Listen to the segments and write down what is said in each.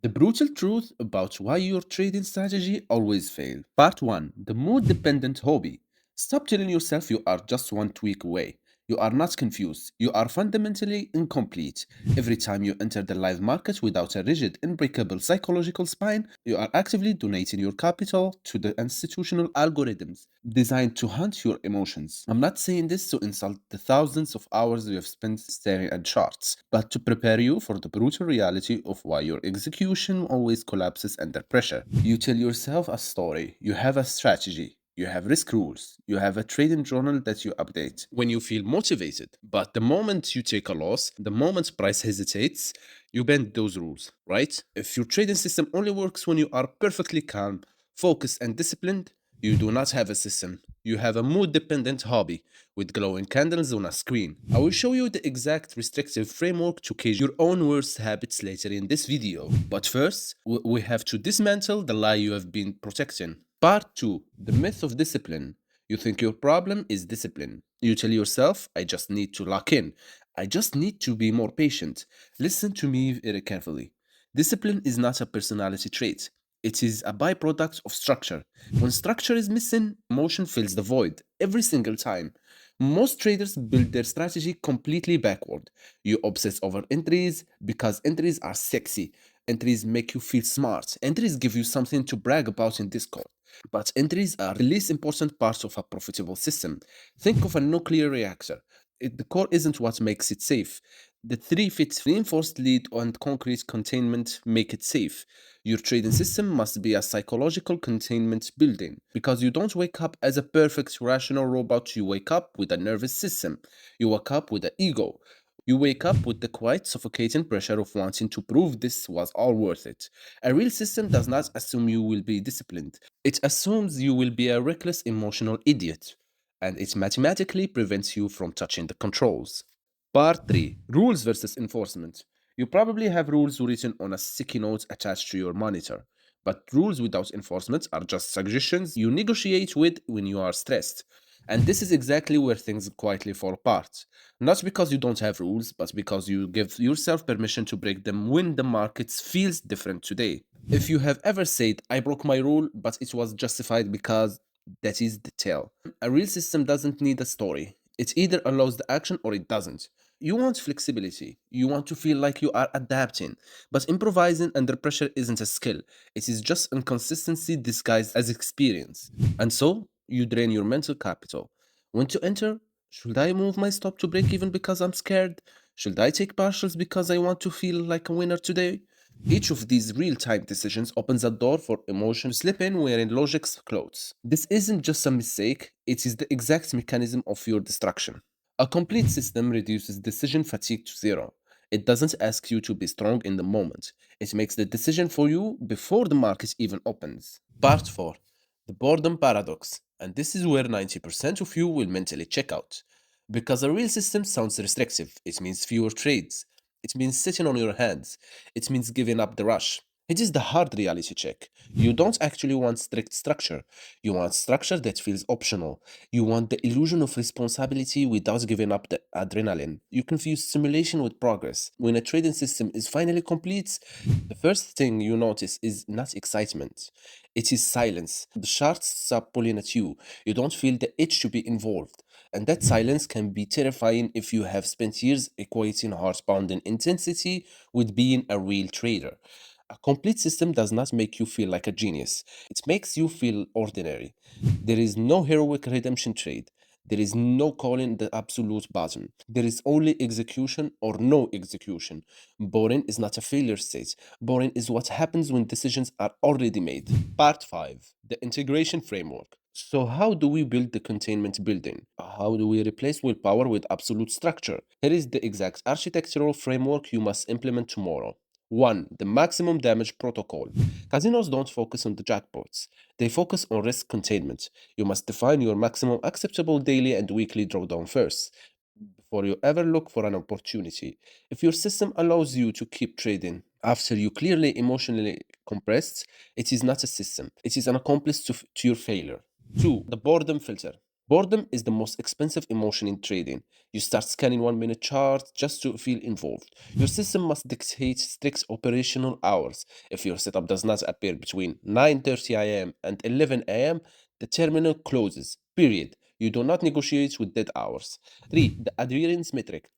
The brutal truth about why your trading strategy always fails. Part 1. The mood dependent hobby. Stop telling yourself you are just one tweak away. You are not confused. You are fundamentally incomplete. Every time you enter the live market without a rigid, unbreakable psychological spine, you are actively donating your capital to the institutional algorithms designed to hunt your emotions. I'm not saying this to insult the thousands of hours you have spent staring at charts, but to prepare you for the brutal reality of why your execution always collapses under pressure. You tell yourself a story, you have a strategy, you have risk rules, you have a trading journal that you update when you feel motivated. But the moment you take a loss, the moment price hesitates, you bend those rules, right? If your trading system only works when you are perfectly calm, focused, and disciplined, you do not have a system. You have a mood dependent hobby with glowing candles on a screen. I will show you the exact restrictive framework to cage your own worst habits later in this video. But first, we have to dismantle the lie you have been protecting. Part 2. The myth of discipline. You think your problem is discipline. You tell yourself, I just need to lock in. I just need to be more patient. Listen to me very carefully. Discipline is not a personality trait. It is a byproduct of structure. When structure is missing, emotion fills the void every single time. Most traders build their strategy completely backward. You obsess over entries because entries are sexy. Entries make you feel smart. Entries give you something to brag about in Discord. But entries are the least important part of a profitable system. Think of a nuclear reactor. The core isn't what makes it safe. The three fits reinforced lead and concrete containment make it safe. Your trading system must be a psychological containment building because you don't wake up as a perfect rational robot, you wake up with a nervous system. You wake up with an ego. You wake up with the quiet suffocating pressure of wanting to prove this was all worth it. A real system does not assume you will be disciplined. It assumes you will be a reckless emotional idiot, and it mathematically prevents you from touching the controls. Part 3. Rules versus enforcement. You probably have rules written on a sticky note attached to your monitor, but rules without enforcement are just suggestions you negotiate with when you are stressed. And this is exactly where things quietly fall apart. Not because you don't have rules, but because you give yourself permission to break them when the market feels different today. If you have ever said, I broke my rule, but it was justified because that is the tale. A real system doesn't need a story. It either allows the action or it doesn't. You want flexibility. You want to feel like you are adapting. But improvising under pressure isn't a skill. It is just inconsistency disguised as experience. And so, you drain your mental capital. When to enter? Should I move my stop to break even because I'm scared? Should I take partials because I want to feel like a winner today? Each of these real time decisions opens a door for emotion to slip in wearing logic's clothes. This isn't just a mistake, it is the exact mechanism of your destruction. A complete system reduces decision fatigue to zero. It doesn't ask you to be strong in the moment, it makes the decision for you before the market even opens. Part 4. The boredom paradox. And this is where 90% of you will mentally check out. Because a real system sounds restrictive, it means fewer trades. It means sitting on your hands. It means giving up the rush. It is the hard reality check. You don't actually want strict structure. You want structure that feels optional. You want the illusion of responsibility without giving up the adrenaline. You confuse simulation with progress. When a trading system is finally complete, the first thing you notice is not excitement. It is silence. The charts stop pulling at you. You don't feel the itch to be involved. And that silence can be terrifying if you have spent years equating heart pounding intensity with being a real trader. A complete system does not make you feel like a genius, it makes you feel ordinary. There is no heroic redemption trade. There is no calling the absolute button. There is only execution or no execution. Boring is not a failure state. Boring is what happens when decisions are already made. Part 5. The integration framework. So, how do we build the containment building? How do we replace willpower with absolute structure? Here is the exact architectural framework you must implement tomorrow. 1. The maximum damage protocol. Casinos don't focus on the jackpots, they focus on risk containment. You must define your maximum acceptable daily and weekly drawdown first before you ever look for an opportunity. If your system allows you to keep trading after you clearly emotionally compressed, it is not a system, it is an accomplice to your failure. 2. The boredom filter. Boredom is the most expensive emotion in trading. You start scanning 1 minute charts just to feel involved. Your system must dictate strict operational hours. If your setup does not appear between 9:30 a.m. and 11 a.m., the terminal closes. Period. You do not negotiate with dead hours. 3. The adherence metric.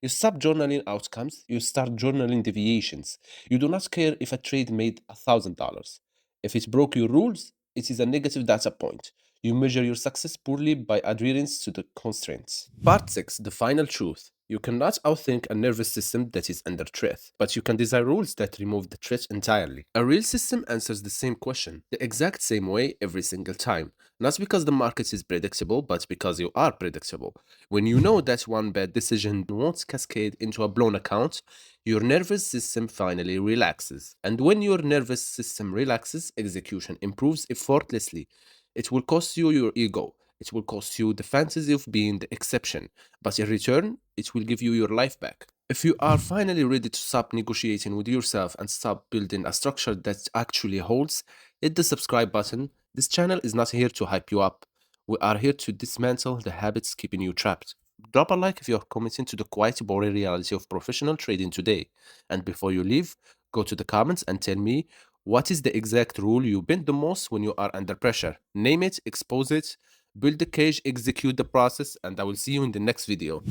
You stop journaling outcomes, you start journaling deviations. You do not care if a trade made $1,000. If it broke your rules, it is a negative data point. You measure your success poorly by adherence to the constraints. Part 6. The final truth. You cannot outthink a nervous system that is under threat, but you can design rules that remove the threat entirely. A real system answers the same question, the exact same way every single time. Not because the market is predictable, but because you are predictable. When you know that one bad decision won't cascade into a blown account, your nervous system finally relaxes. And when your nervous system relaxes, execution improves effortlessly. It will cost you your ego. It will cost you the fantasy of being the exception. But in return, it will give you your life back. If you are finally ready to stop negotiating with yourself and stop building a structure that actually holds, hit the subscribe button. This channel is not here to hype you up. We are here to dismantle the habits keeping you trapped. Drop a like if you're committing to the quiet, boring reality of professional trading today. And before you leave, go to the comments and tell me what is the exact rule you bend the most when you are under pressure. Name it, expose it, build the cage, execute the process, and I will see you in the next video.